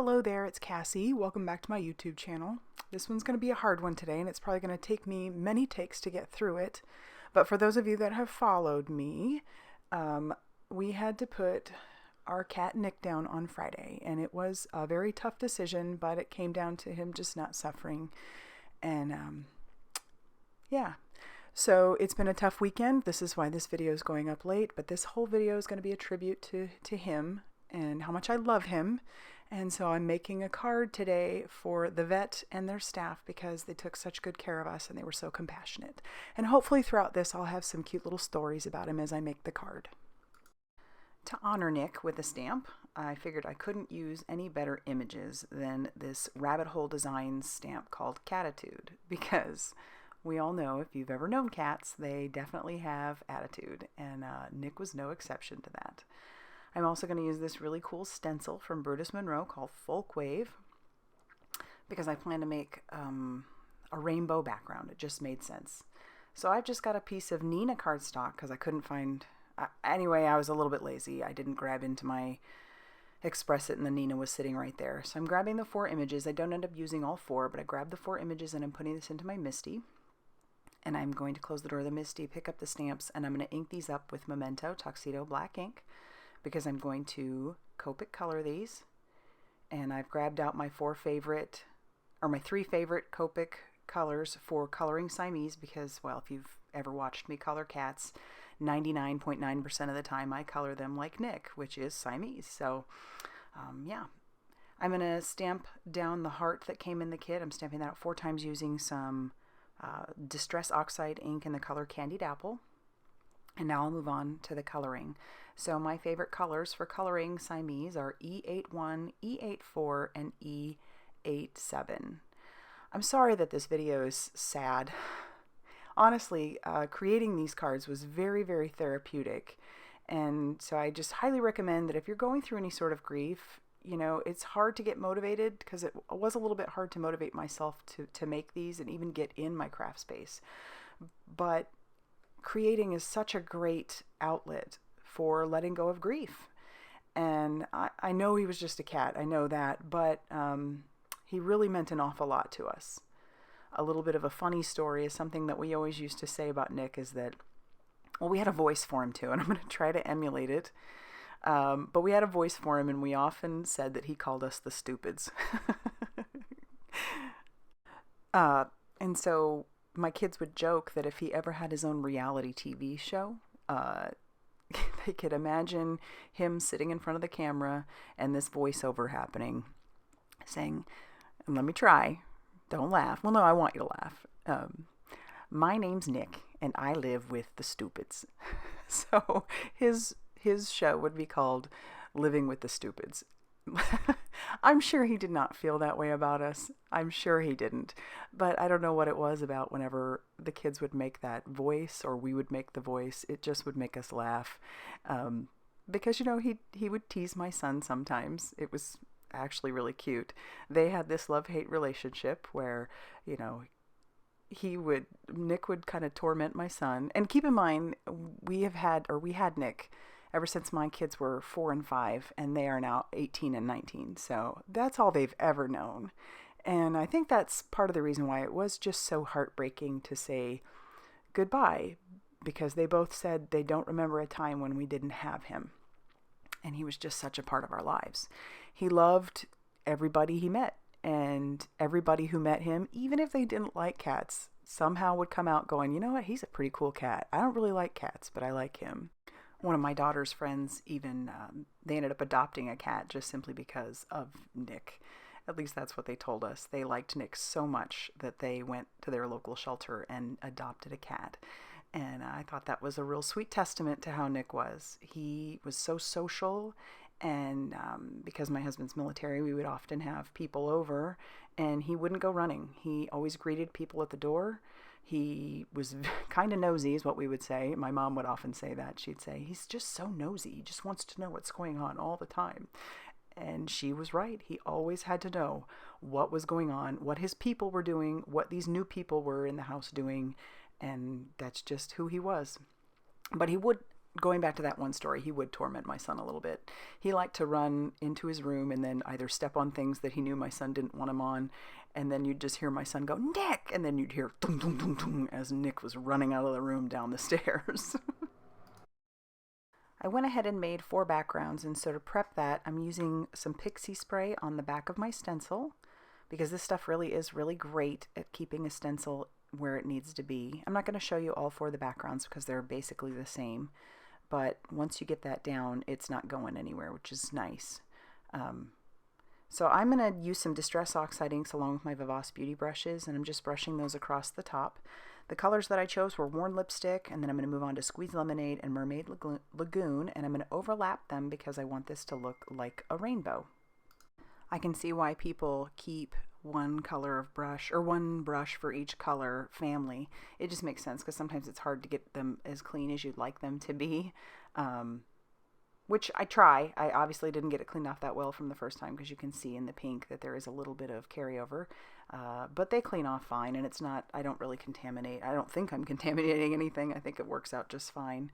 Hello there, it's Cassie. Welcome back to my YouTube channel. This one's going to be a hard one today, and it's probably going to take me many takes to get through it. But for those of you that have followed me, we had to put our cat Nick down on Friday, and it was a very tough decision, but it came down to him just not suffering. And yeah, so it's been a tough weekend. This is why this video is going up late, but this whole video is going to be a tribute to him and how much I love him. And so I'm making a card today for the vet and their staff because they took such good care of us and they were so compassionate. And hopefully throughout this I'll have some cute little stories about him as I make the card. To honor Nick with a stamp, I figured I couldn't use any better images than this rabbit hole design stamp called Cattitude, because we all know, if you've ever known cats, they definitely have attitude, and Nick was no exception to that. I'm also going to use this really cool stencil from Brutus Monroe called Folkwave, because I plan to make a rainbow background. It just made sense. So I've just got a piece of Neenah cardstock because I couldn't find... anyway, I was a little bit lazy. I didn't grab into my Express It, and the Neenah was sitting right there. So I'm grabbing the 4 images. I don't end up using all 4, but I grabbed the 4 images and I'm putting this into my Misty. And I'm going to close the door of the Misty, pick up the stamps, and I'm going to ink these up with Memento Tuxedo black ink, because I'm going to Copic color these. And I've grabbed out my 3 favorite Copic colors for coloring Siamese, because, well, if you've ever watched me color cats, 99.9% of the time I color them like Nick, which is Siamese. So, yeah. I'm going to stamp down the heart that came in the kit. I'm stamping that out 4 times using some Distress Oxide ink in the color Candied Apple. And now I'll move on to the coloring. So my favorite colors for coloring Siamese are E81, E84, and E87. I'm sorry that this video is sad. Honestly, creating these cards was very, very therapeutic. And so I just highly recommend that if you're going through any sort of grief, you know, it's hard to get motivated, because it was a little bit hard to motivate myself to make these and even get in my craft space. But creating is such a great outlet for letting go of grief. And I know he was just a cat, I know that, but he really meant an awful lot to us. A little bit of a funny story is something that we always used to say about Nick, is that, well, we had a voice for him too, and I'm going to try to emulate it. But we had a voice for him, and we often said that he called us the stupids. And so my kids would joke that if he ever had his own reality TV show, they could imagine him sitting in front of the camera and this voiceover happening, saying, and let me try, don't laugh. Well, no, I want you to laugh. My name's Nick, and I live with the stupids. So his show would be called Living with the Stupids. I'm sure he did not feel that way about us. I'm sure he didn't. But I don't know what it was about whenever the kids would make that voice, or we would make the voice. It just would make us laugh. Because, you know, he would tease my son sometimes. It was actually really cute. They had this love-hate relationship where, you know, Nick would kind of torment my son. And keep in mind, we had Nick ever since my kids were 4 and 5, and they are now 18 and 19. So that's all they've ever known. And I think that's part of the reason why it was just so heartbreaking to say goodbye, because they both said they don't remember a time when we didn't have him. And he was just such a part of our lives. He loved everybody he met, and everybody who met him, even if they didn't like cats, somehow would come out going, you know what, he's a pretty cool cat. I don't really like cats, but I like him. One of my daughter's friends even, they ended up adopting a cat just simply because of Nick. At least that's what they told us. They liked Nick so much that they went to their local shelter and adopted a cat. And I thought that was a real sweet testament to how Nick was. He was so social, and because my husband's military, we would often have people over, and he wouldn't go running. He always greeted people at the door. He was kind of nosy, is what we would say. My mom would often say that. She'd say, he's just so nosy. He just wants to know what's going on all the time. And she was right. He always had to know what was going on, what his people were doing, what these new people were in the house doing. And that's just who he was. But he would going back to that one story, he would torment my son a little bit. He liked to run into his room and then either step on things that he knew my son didn't want him on, and then you'd just hear my son go, "Nick!" And then you'd hear dum dum dum dum as Nick was running out of the room down the stairs. I went ahead and made 4 backgrounds, and so to prep that, I'm using some pixie spray on the back of my stencil, because this stuff really is really great at keeping a stencil where it needs to be. I'm not going to show you all 4 of the backgrounds because they're basically the same, but once you get that down, it's not going anywhere, which is nice. So I'm going to use some Distress Oxide inks along with my VIVACE Beauty brushes, and I'm just brushing those across the top. The colors that I chose were Worn Lipstick, and then I'm going to move on to Squeeze Lemonade and Mermaid Lagoon, and I'm going to overlap them because I want this to look like a rainbow. I can see why people keep one color of brush, or one brush for each color family. It just makes sense because sometimes it's hard to get them as clean as you'd like them to be, which I try. I obviously didn't get it cleaned off that well from the first time because you can see in the pink that there is a little bit of carryover, but they clean off fine, and it's not, I don't really contaminate. I don't think I'm contaminating anything. I think it works out just fine,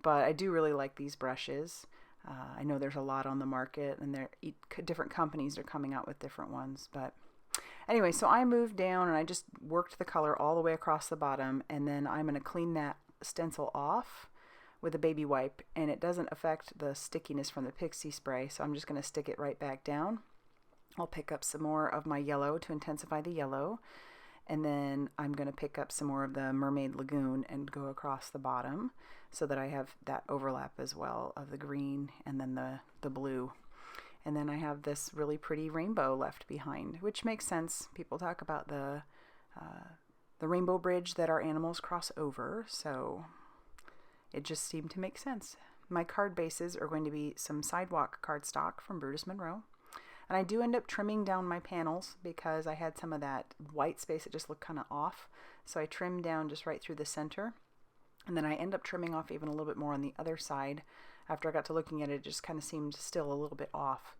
but I do really like these brushes. I know there's a lot on the market, and different companies are coming out with different ones, but anyway, so I moved down and I just worked the color all the way across the bottom, and then I'm going to clean that stencil off with a baby wipe, and it doesn't affect the stickiness from the pixie spray, so I'm just going to stick it right back down. I'll pick up some more of my yellow to intensify the yellow, and then I'm going to pick up some more of the Mermaid Lagoon and go across the bottom so that I have that overlap as well of the green and then the blue. And then I have this really pretty rainbow left behind, which makes sense. People talk about the rainbow bridge that our animals cross over, so it just seemed to make sense. My card bases are going to be some Sidewalk cardstock from Brutus Monroe. And I do end up trimming down my panels because I had some of that white space that just looked kind of off. So I trimmed down just right through the center. And then I end up trimming off even a little bit more on the other side. After I got to looking at it, it just kind of seemed still a little bit off.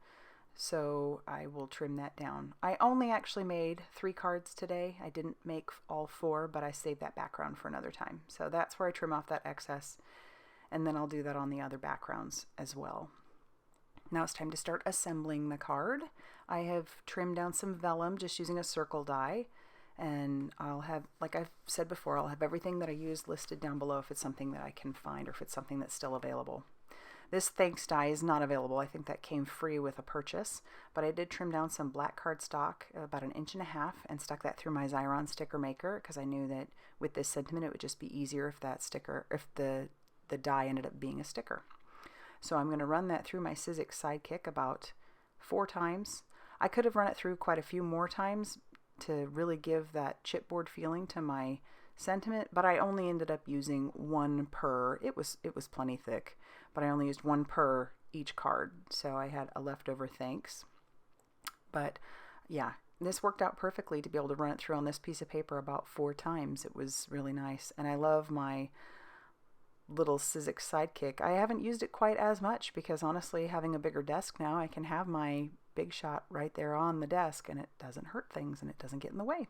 So I will trim that down. I only actually made 3 cards today. I didn't make all 4, but I saved that background for another time. So that's where I trim off that excess. And then I'll do that on the other backgrounds as well. Now it's time to start assembling the card. I have trimmed down some vellum just using a circle die, and I'll have, like I've said before, I'll have everything that I used listed down below if it's something that I can find or if it's something that's still available. This Thanks die is not available. I think that came free with a purchase, but I did trim down some black cardstock about 1.5 inches and stuck that through my Xyron sticker maker because I knew that with this sentiment it would just be easier if that sticker, if the die ended up being a sticker. So I'm going to run that through my Sizzix Sidekick about 4 times. I could have run it through quite a few more times to really give that chipboard feeling to my sentiment, but I only ended up using 1 per. It was plenty thick, but I only used 1 per each card, so I had a leftover thanks. But yeah, this worked out perfectly to be able to run it through on this piece of paper about 4 times. It was really nice, and I love my little Sizzix Sidekick. I haven't used it quite as much because honestly, having a bigger desk now, I can have my Big Shot right there on the desk and it doesn't hurt things and it doesn't get in the way.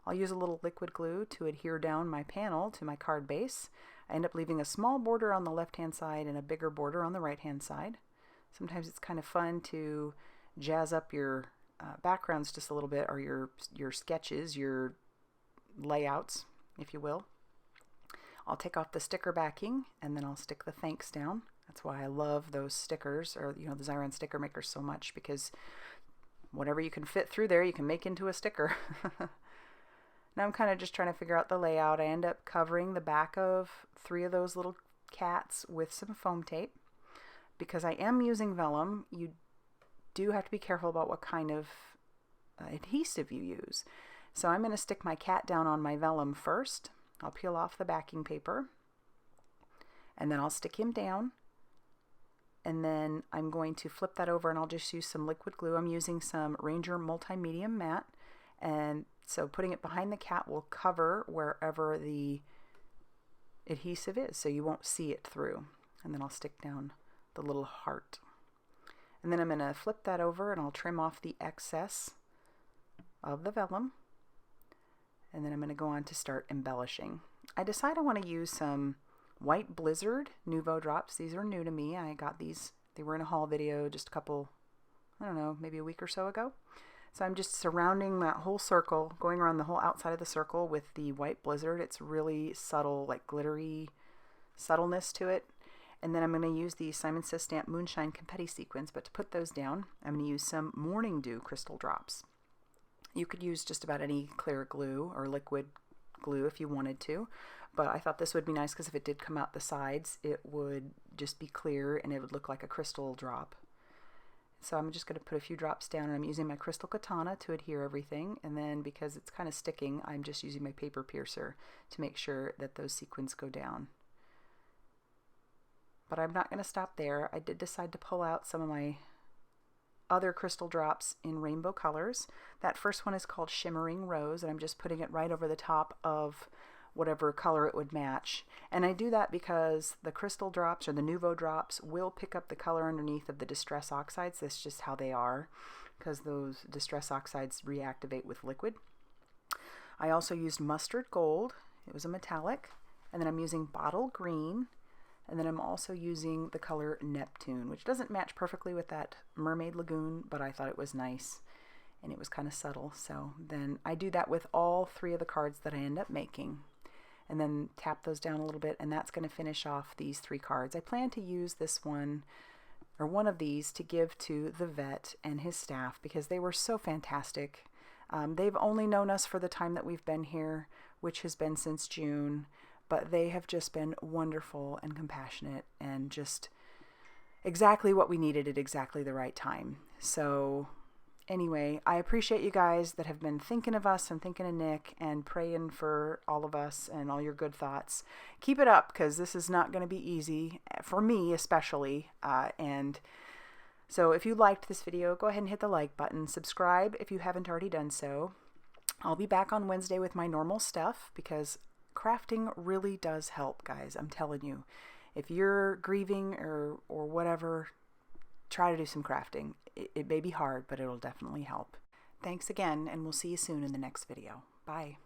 I'll use a little liquid glue to adhere down my panel to my card base. I end up leaving a small border on the left hand side and a bigger border on the right hand side. Sometimes it's kind of fun to jazz up your backgrounds just a little bit, or your sketches, your layouts, if you will. I'll take off the sticker backing and then I'll stick the thanks down. That's why I love those stickers, or the Xyron sticker maker, so much, because whatever you can fit through there you can make into a sticker. Now I'm kind of just trying to figure out the layout. I end up covering the back of 3 of those little cats with some foam tape. Because I am using vellum, you do have to be careful about what kind of adhesive you use. So I'm going to stick my cat down on my vellum first. I'll peel off the backing paper and then I'll stick him down, and then I'm going to flip that over and I'll just use some liquid glue. I'm using some Ranger Multi-Medium Matte, and so putting it behind the cat will cover wherever the adhesive is so you won't see it through. And then I'll stick down the little heart. And then I'm going to flip that over and I'll trim off the excess of the vellum. And then I'm going to go on to start embellishing. I decide I want to use some White Blizzard Nuvo drops. These are new to me. I got these, they were in a haul video just a couple, I don't know, maybe a week or so ago. So I'm just surrounding that whole circle, going around the whole outside of the circle with the White Blizzard. It's really subtle, like glittery subtleness to it. And then I'm going to use the Simon Says Stamp Moonshine Confetti Sequins, but to put those down, I'm going to use some Morning Dew crystal drops. You could use just about any clear glue or liquid glue if you wanted to, but I thought this would be nice because if it did come out the sides, it would just be clear and it would look like a crystal drop. So I'm just going to put a few drops down, and I'm using my crystal katana to adhere everything, and then because it's kind of sticking, I'm just using my paper piercer to make sure that those sequins go down. But I'm not going to stop there. I did decide to pull out some of my other crystal drops in rainbow colors. That first one is called Shimmering Rose, and I'm just putting it right over the top of whatever color it would match. And I do that because the crystal drops or the Nuvo drops will pick up the color underneath of the Distress Oxides. That's just how they are, because those Distress Oxides reactivate with liquid. I also used Mustard Gold. It was a metallic. And then I'm using Bottle Green. And then I'm also using the color Neptune, which doesn't match perfectly with that Mermaid Lagoon, but I thought it was nice and it was kind of subtle. So then I do that with all 3 of the cards that I end up making, and then tap those down a little bit, and that's going to finish off these 3 cards. I plan to use this one, or one of these, to give to the vet and his staff because they were so fantastic. They've only known us for the time that we've been here, which has been since June. But they have just been wonderful and compassionate and just exactly what we needed at exactly the right time. So anyway, I appreciate you guys that have been thinking of us and thinking of Nick and praying for all of us and all your good thoughts. Keep it up, because this is not going to be easy, for me especially. And so if you liked this video, go ahead and hit the like button. Subscribe if you haven't already done so. I'll be back on Wednesday with my normal stuff because crafting really does help, guys. I'm telling you. If you're grieving or whatever, try to do some crafting. It may be hard, but it'll definitely help. Thanks again, and we'll see you soon in the next video. Bye.